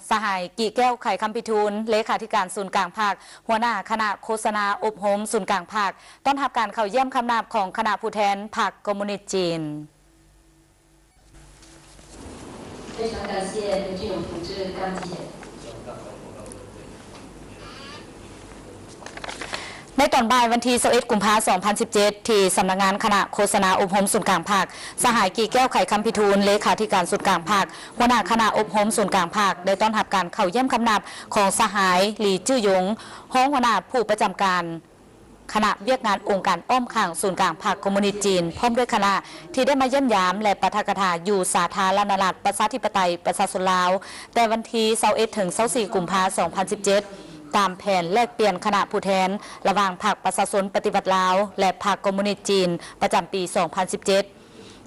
สหายกี่แก้วไข่คำพิทูลเลขาธิการศูนย์กลางภาคหัวหน้าคณะโฆษณาอบรมศูนย์กลางภาคต้อนรับการเข้าเยี่ยมคำนับของคณะผู้แทนพรรคคอมมิวนิสต์จีน非常感谢刘志勇同志刚姐。ในตอนบ่ายวันที่21 กุมภาพันธ์ 2017 ที่สำนักงานคณะโฆษณาอบรมศูนย์กลางภาคสหายกี่แก้วไข่คำพิทูลเลขาธิการศูนย์กลางภาคหัวหน้าคณะอบรมศูนย์กลางภาคได้ต้อนรับการเข้าเยี่ยมคำนับของสหายหลี่จื้อยงห้องหัวหน้าผู้ประจำการคณะเวียกงานองค์การอ้อมข้างศูนย์กลางภาคคอมมิวนิสต์จีนพร้อมด้วยคณะที่ได้มาเยี่ยมยามและปาฐกถาอยู่สาธารณรัฐประชาธิปไตยประชาชนลาวแต่วันที่21 ถึง 24 กุมภาพันธ์ 2017 ตามแผนแลกเปลี่ยนคณะผู้แทนระหว่างพรรคประชาชนปฏิบัติลาวและพรรคคอมมิวนิสต์จีนประจำปี 2017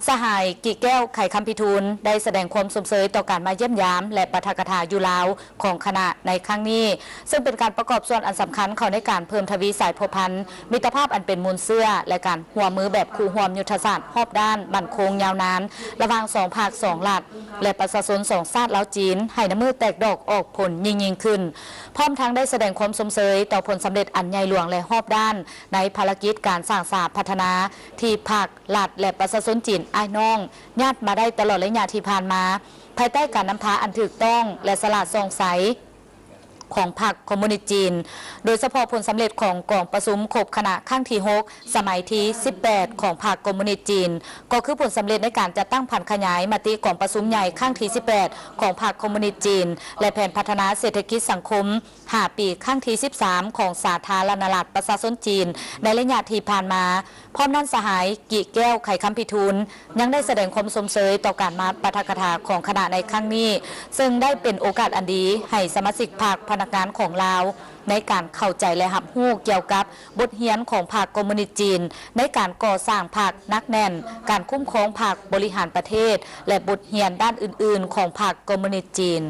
สหายกี่แก้วไข่คำพิทูลได้แสดงความสมเสยต่อการมาเยี่ยมยามและปาฐกถาอยู่ลาวของคณะในครั้งนี้ซึ่งเป็นการประกอบส่วนอันสำคัญเข้าในการเพิ่มทวีสายพัวพันธ์มิตรภาพอันเป็นมูลเสื้อและการหัวมือแบบคู่ห่วมยุทธศาสตร์รอบด้านบั่นคงยาวนานระหว่างสองภาคสองรัฐและประชาชนสองชาติลาวจีนให้น้ำมือแตกดอกออกผลยิ่งขึ้นพร้อมทั้งได้แสดงความสมเสยต่อผลสำเร็จอันใหญ่หลวงและรอบด้านในภารกิจการสร้างสรรค์พัฒนาที่ภาครัฐและประชาชนจีนอ้ายน้องญาติมาได้ตลอดระยะที่ผ่านมาภายใต้การนำพาอันถูกต้องและสละสงสัยของพรรคคอมมิวนิสต์จีนโดยเฉพาะผลสำเร็จของกองประชุมครบคณะครั้งที่ 6 สมัยที่ 18 ของพรรคคอมมิวนิสต์จีนก็คือผลสำเร็จในการจัดตั้งผันขยายมติกองประชุมใหญ่ครั้งที่ 18 ของพรรคคอมมิวนิสต์จีนและแผนพัฒนาเศรษฐกิจสังคม5 ปีครั้งที่ 13 ของสาธารณรัฐประชาชนจีนในระยะที่ผ่านมาพร้อมนั้นสหายกี่แก้วไข่คำพิทูลยังได้แสดงความสมเสยต่อการมาปาฐกถาของคณะในครั้งนี้ซึ่งได้เป็นโอกาสอันดีให้สมาชิกพรรคพนักงานของลาวในการเข้าใจและรับรู้เกี่ยวกับบทเรียนของพรรคคอมมิวนิสต์จีนในการก่อสร้างพรรคนักแน่นการคุ้มครองพรรคบริหารประเทศและบทเรียนด้านอื่นๆของพรรคคอมมิวนิสต์จีน